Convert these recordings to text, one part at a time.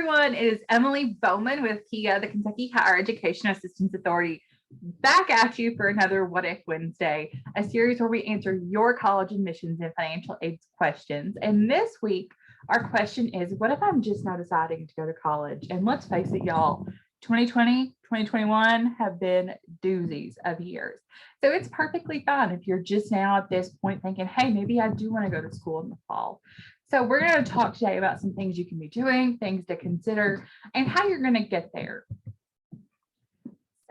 everyone, it is Emily Bowman with KHEAA, the Kentucky Higher Education Assistance Authority, back at you for another What If Wednesday, a series where we answer your college admissions and financial aid questions. And this week, our question is, what if I'm just now deciding to go to college? And let's face it, y'all, 2020, 2021 have been doozies of years. So it's perfectly fine if you're just now at this point thinking, hey, maybe I do want to go to school in the fall. So we're going to talk today about some things you can be doing, things to consider, and how you're going to get there.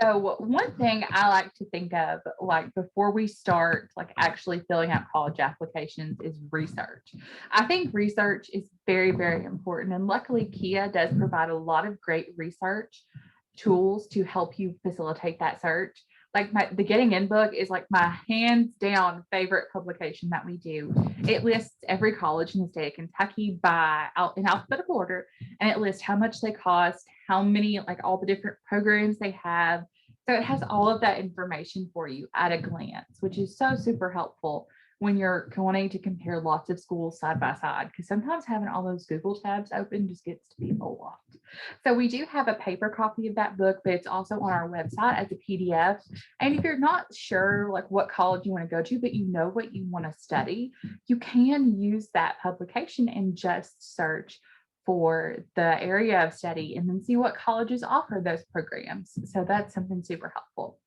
So one thing I like to think of, like before we start, like actually filling out college applications, is research. I think research is very, very important. And luckily, KHEAA does provide a lot of great research tools to help you facilitate that search. Like the Getting In book is like my hands down favorite publication that we do. It lists every college in the state of Kentucky in alphabetical order, and it lists how much they cost, how many, like all the different programs they have. So it has all of that information for you at a glance, which is so super helpful when you're wanting to compare lots of schools side by side, because sometimes having all those Google tabs open just gets to be a lot. So we do have a paper copy of that book, but it's also on our website as a PDF. And if you're not sure like what college you want to go to, but you know what you want to study, you can use that publication and just search for the area of study and then see what colleges offer those programs. So that's something super helpful.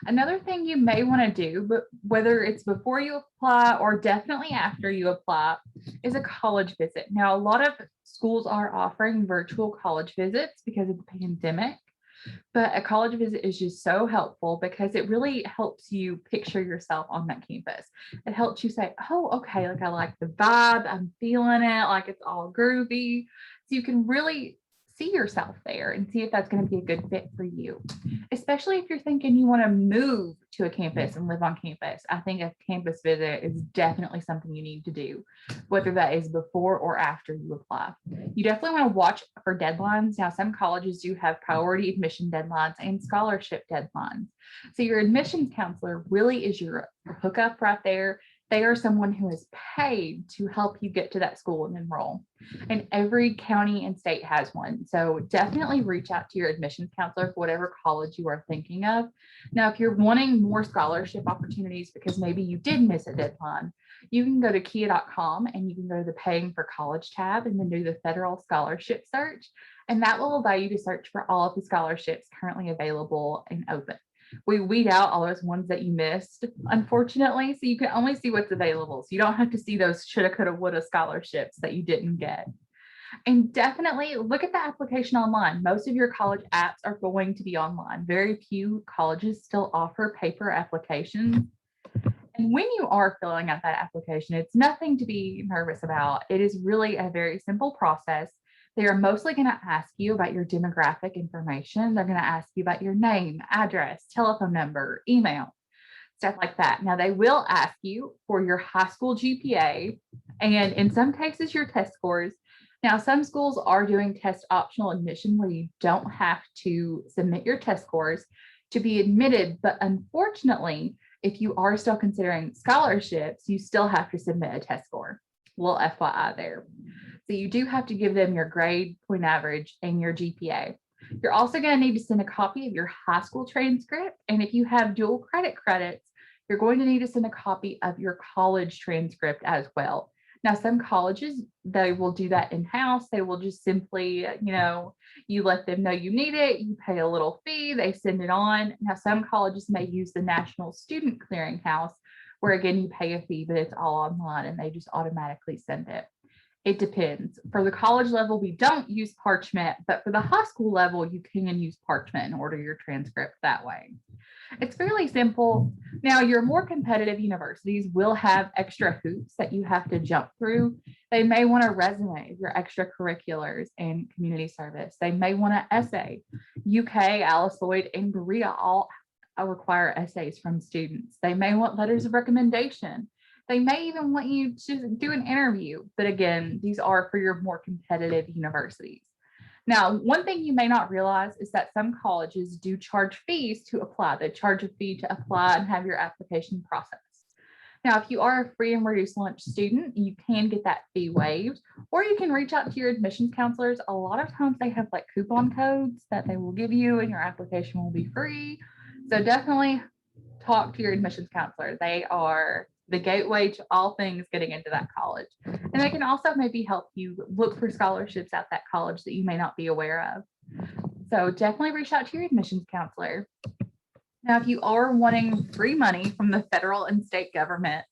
Another thing you may want to do, but whether it's before you apply or definitely after you apply, is a college visit. Now, a lot of schools are offering virtual college visits because of the pandemic, but a college visit is just so helpful because it really helps you picture yourself on that campus. It helps you say, oh, okay, like I like the vibe, I'm feeling it, like it's all groovy. So you can really see yourself there and see if that's going to be a good fit for you, especially if you're thinking you want to move to a campus and live on campus. I think a campus visit is definitely something you need to do, whether that is before or after you apply. You definitely want to watch for deadlines. Now, some colleges do have priority admission deadlines and scholarship deadlines. So your admissions counselor really is your hookup right there. They are someone who is paid to help you get to that school and enroll. And every county and state has one. So definitely reach out to your admissions counselor for whatever college you are thinking of. Now, if you're wanting more scholarship opportunities because maybe you did miss a deadline, you can go to KHEAA.com and you can go to the Paying for College tab and then do the federal scholarship search. And that will allow you to search for all of the scholarships currently available and open. We weed out all those ones that you missed, unfortunately, so you can only see what's available. So you don't have to see those shoulda, coulda, woulda scholarships that you didn't get. And definitely look at the application online. Most of your college apps are going to be online. Very few colleges still offer paper applications. And when you are filling out that application, it's nothing to be nervous about. It is really a very simple process. They are mostly going to ask you about your demographic information. They're going to ask you about your name, address, telephone number, email, stuff like that. Now, they will ask you for your high school GPA and in some cases your test scores. Now, some schools are doing test optional admission where you don't have to submit your test scores to be admitted. But unfortunately, if you are still considering scholarships, you still have to submit a test score. Little FYI there. So you do have to give them your grade, point average, and your GPA. You're also going to need to send a copy of your high school transcript. And if you have dual credits, you're going to need to send a copy of your college transcript as well. Now, some colleges, they will do that in-house. They will just simply, you let them know you need it. You pay a little fee. They send it on. Now, some colleges may use the National Student Clearinghouse, where, again, you pay a fee, but it's all online and they just automatically send it. It depends. For the college level, we don't use parchment, but for the high school level, you can use parchment and order your transcript that way. It's fairly simple. Now, your more competitive universities will have extra hoops that you have to jump through. They may want a resume, your extracurriculars and community service. They may want an essay. UK, Alice Lloyd, and Berea all require essays from students. They may want letters of recommendation. They may even want you to do an interview. But again, these are for your more competitive universities. Now, one thing you may not realize is that some colleges do charge fees to apply. They charge a fee to apply and have your application processed. Now, if you are a free and reduced lunch student, you can get that fee waived, or you can reach out to your admissions counselors. A lot of times they have like coupon codes that they will give you and your application will be free. So definitely talk to your admissions counselor. They are the gateway to all things getting into that college. And they can also maybe help you look for scholarships at that college that you may not be aware of. So definitely reach out to your admissions counselor. Now, if you are wanting free money from the federal and state government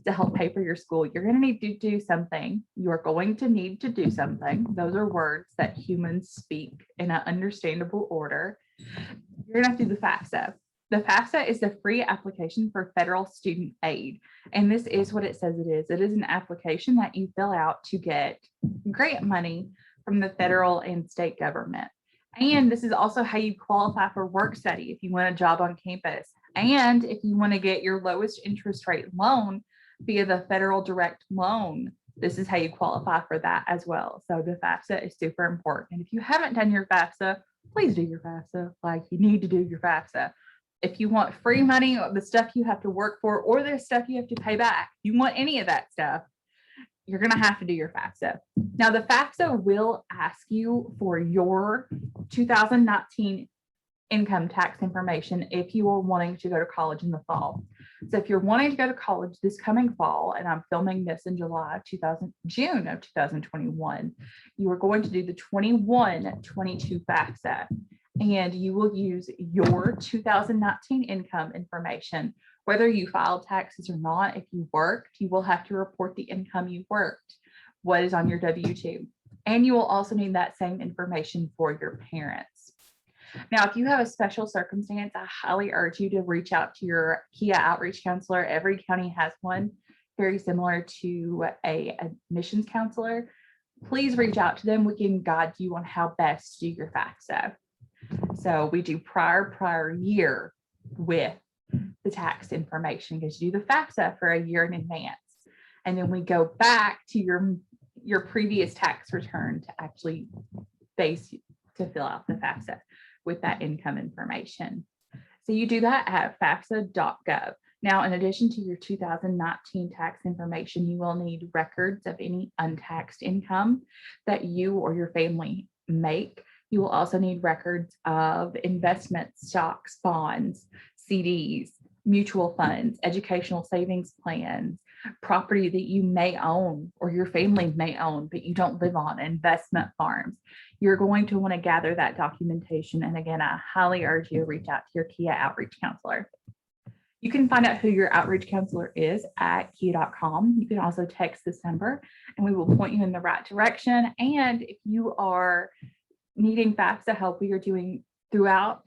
to help pay for your school, you're going to need to do something. You're going to need to do something. Those are words that humans speak in an understandable order. You're going to have to do the FAFSA. The FAFSA is the free application for federal student aid. And this is what it says it is. It is an application that you fill out to get grant money from the federal and state government. And this is also how you qualify for work study if you want a job on campus. And if you want to get your lowest interest rate loan via the federal direct loan, this is how you qualify for that as well. So the FAFSA is super important. And if you haven't done your FAFSA, please do your FAFSA. Like, you need to do your FAFSA. If you want free money, the stuff you have to work for, or the stuff you have to pay back, you want any of that stuff, you're going to have to do your FAFSA. Now, the FAFSA will ask you for your 2019 income tax information if you are wanting to go to college in the fall. So if you're wanting to go to college this coming fall, and I'm filming this in June of 2021, you are going to do the 21-22 FAFSA, and you will use your 2019 income information. Whether you filed taxes or not, if you worked, you will have to report the income you worked, what is on your W-2. And you will also need that same information for your parents. Now, if you have a special circumstance, I highly urge you to reach out to your KHEAA outreach counselor. Every county has one, very similar to an admissions counselor. Please reach out to them. We can guide you on how best to do your FAFSA. So we do prior year with the tax information, because you do the FAFSA for a year in advance. And then we go back to your previous tax return to actually to fill out the FAFSA with that income information. So you do that at FAFSA.gov. Now, in addition to your 2019 tax information, you will need records of any untaxed income that you or your family make. You will also need records of investments, stocks, bonds, CDs, mutual funds, educational savings plans, property that you may own or your family may own, but you don't live on, investment farms. You're going to want to gather that documentation. And again, I highly urge you to reach out to your KHEAA outreach counselor. You can find out who your outreach counselor is at KHEAA.com. You can also text this number and we will point you in the right direction. And if you are needing FAFSA help, we are doing throughout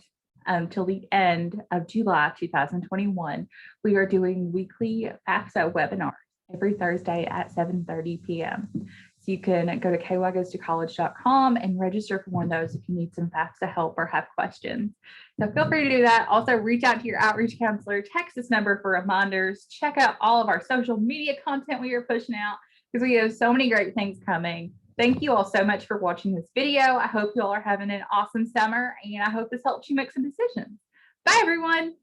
till the end of July 2021, we are doing weekly FAFSA webinars every Thursday at 7:30 p.m. So you can go to KHEAA and register for one of those if you need some FAFSA help or have questions. So feel free to do that. Also, reach out to your outreach counselor, text this number for reminders, check out all of our social media content we are pushing out, because we have so many great things coming. Thank you all so much for watching this video. I hope you all are having an awesome summer, and I hope this helps you make some decisions. Bye, everyone.